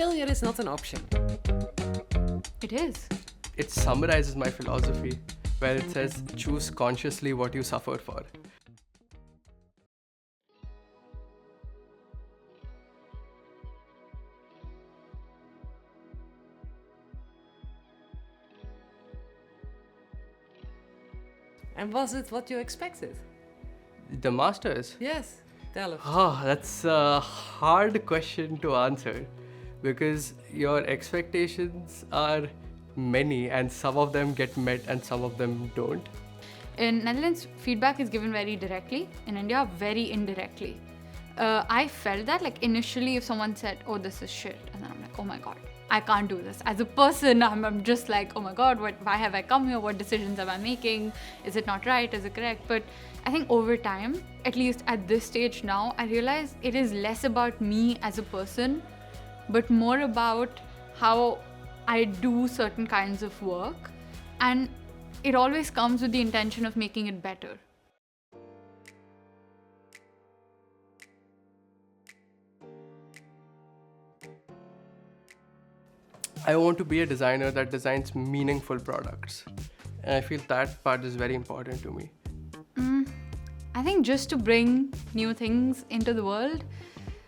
failure is not an option. It is. It summarizes my philosophy where it says, choose consciously what you suffer for. And was it what you expected? The masters? Yes, tell us. That's a hard question to answer because your expectations are many and some of them get met and some of them don't. In Netherlands, feedback is given very directly. In India, very indirectly. I felt that like initially if someone said, oh, this is shit, and then I'm like, oh my God, I can't do this. As a person, I'm just like, oh my God, why have I come here? What decisions am I making? Is it not right? Is it correct? But I think over time, at least at this stage now, I realize it is less about me as a person, but more about how I do certain kinds of work. And it always comes with the intention of making it better. I want to be a designer that designs meaningful products. And I feel that part is very important to me. I think just to bring new things into the world,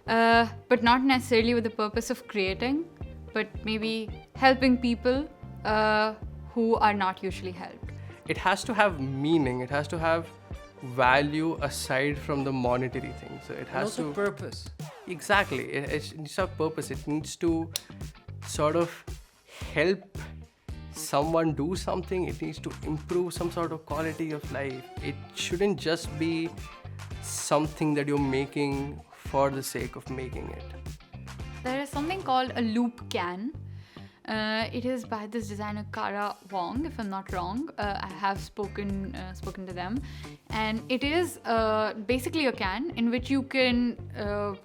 but not necessarily with the purpose of creating, but maybe helping people who are not usually helped. It has to have meaning. It has to have value aside from the monetary thing. So it has also to purpose. Exactly. It needs to have purpose. It needs to sort of help someone do something. It needs to improve some sort of quality of life. It shouldn't just be something that you're making for the sake of making it. There is something called a loop can. It is by this designer Kara Wong, if I'm not wrong. I have spoken to them, and it is basically a can in which you can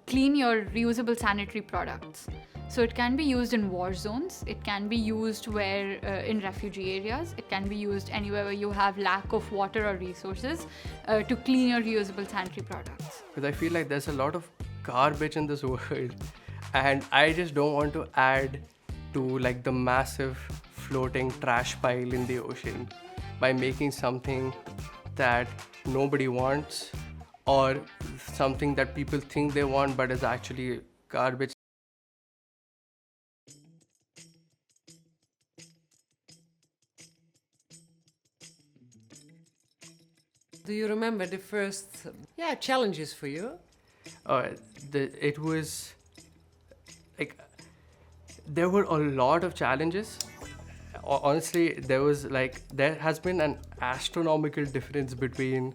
clean your reusable sanitary products. So it can be used in war zones. It can be used where in refugee areas. It can be used anywhere where you have lack of water or resources to clean your reusable sanitary products. Because I feel like there's a lot of garbage in this world, and I just don't want to add to like the massive floating trash pile in the ocean by making something that nobody wants or something that people think they want but is actually garbage. Do you remember the first challenges for you? It was like there were a lot of challenges. Honestly, there has been an astronomical difference between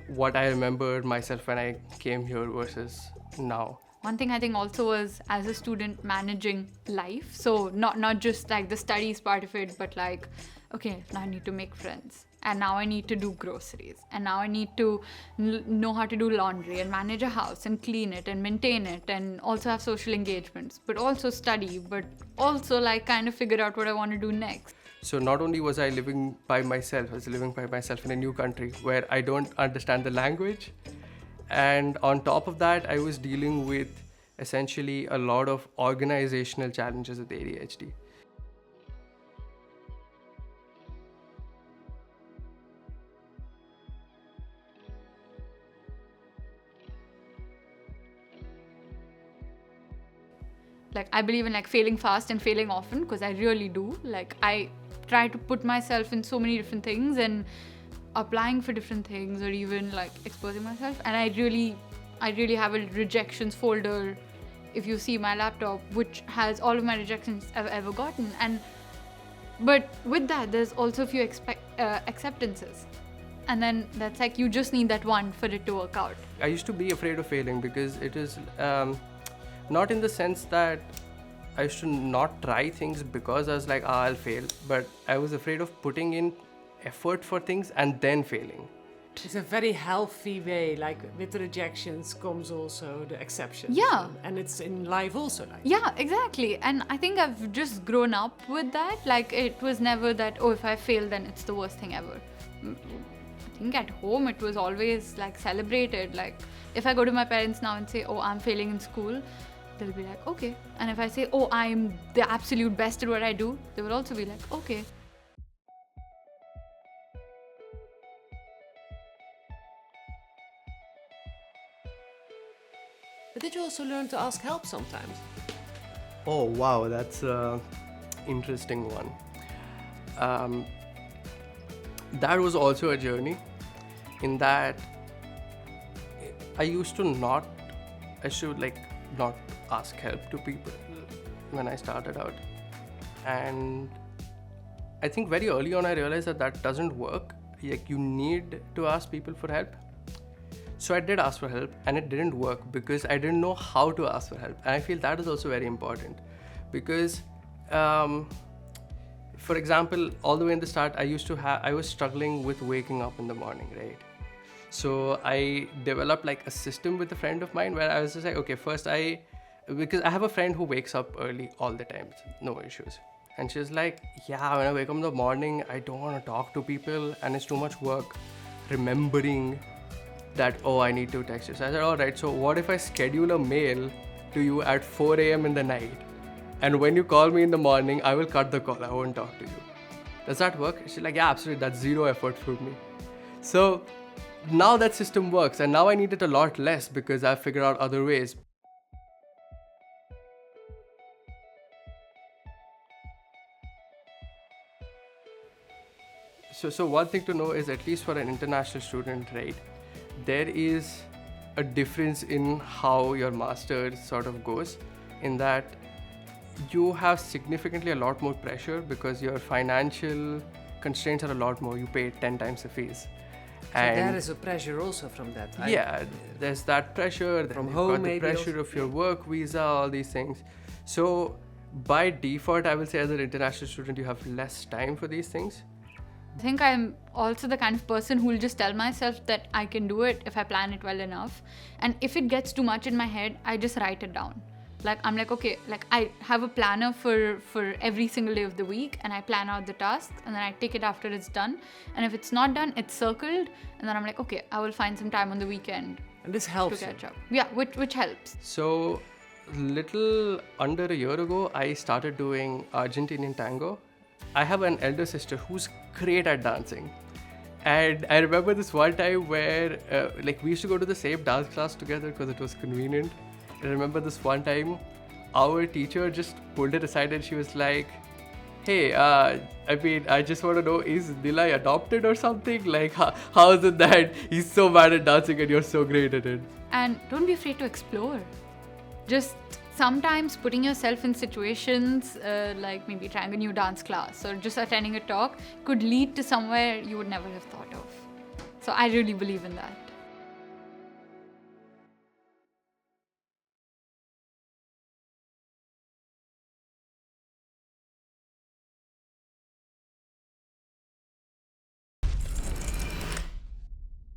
what I remember myself when I came here versus now. One thing I think also was as a student managing life. So not just like the studies part of it, but like, okay, now I need to make friends. And now I need to do groceries. And now I need to know how to do laundry and manage a house and clean it and maintain it and also have social engagements, but also study, but also like kind of figure out what I want to do next. So not only was I living by myself, I was living by myself in a new country where I don't understand the language. And on top of that, I was dealing with essentially a lot of organizational challenges with ADHD. Like I believe in like failing fast and failing often because I really do. Like I try to put myself in so many different things and applying for different things or even like exposing myself. And I really have a rejections folder, if you see my laptop, which has all of my rejections I've ever gotten. But with that, there's also a few acceptances. And then that's like you just need that one for it to work out. I used to be afraid of failing because it is not in the sense that I used to not try things because I was like, I'll fail. But I was afraid of putting in effort for things and then failing. It's a very healthy way, like with the rejections comes also the acceptance. Yeah. And it's in life also like Yeah, exactly. And I think I've just grown up with that. Like it was never that, oh, if I fail, then it's the worst thing ever. I think at home it was always like celebrated. Like if I go to my parents now and say, oh, I'm failing in school, they'll be like, okay. And if I say, oh, I'm the absolute best at what I do, they will also be like, okay. But did you also learn to ask help sometimes? Oh wow, that's a interesting one. That was also a journey, in that I used to not ask help to people when I started out, and I think very early on I realized that doesn't work. Like, you need to ask people for help. So I did ask for help, and it didn't work because I didn't know how to ask for help. And I feel that is also very important, because for example, all the way in the start, I was struggling with waking up in the morning, right? So I developed like a system with a friend of mine where I was just like, okay, first because I have a friend who wakes up early all the time, no issues. And she's like, yeah, when I wake up in the morning, I don't want to talk to people and it's too much work remembering that, oh, I need to text you. So I said, all right, so what if I schedule a mail to you at 4 a.m. in the night? And when you call me in the morning, I will cut the call. I won't talk to you. Does that work? She's like, yeah, absolutely. That's zero effort for me. So now that system works, and now I need it a lot less because I've figured out other ways. So one thing to know is, at least for an international student, right, there is a difference in how your master's sort of goes, in that you have significantly a lot more pressure because your financial constraints are a lot more. You pay 10 times the fees. So there is a pressure also from that. Yeah, there's that pressure. Then From you've home, got the maybe pressure also. of your work visa, all these things. So by default, I will say as an international student, you have less time for these things. I think I'm also the kind of person who will just tell myself that I can do it if I plan it well enough. And if it gets too much in my head, I just write it down. Like, I'm like, okay, like I have a planner for every single day of the week, and I plan out the tasks, and then I take it after it's done. And if it's not done, it's circled, and then I'm like, okay, I will find some time on the weekend And this helps to you. catch up. Yeah, which helps. So little under a year ago, I started doing Argentinian tango. I have an elder sister who's great at dancing. And I remember this one time where we used to go to the same dance class together because it was convenient. I remember this one time, our teacher just pulled it aside and she was like, hey, I just want to know, is Nilay adopted or something? Like, how is it that he's so bad at dancing and you're so great at it? And don't be afraid to explore. Just sometimes putting yourself in situations like maybe trying a new dance class or just attending a talk could lead to somewhere you would never have thought of. So I really believe in that.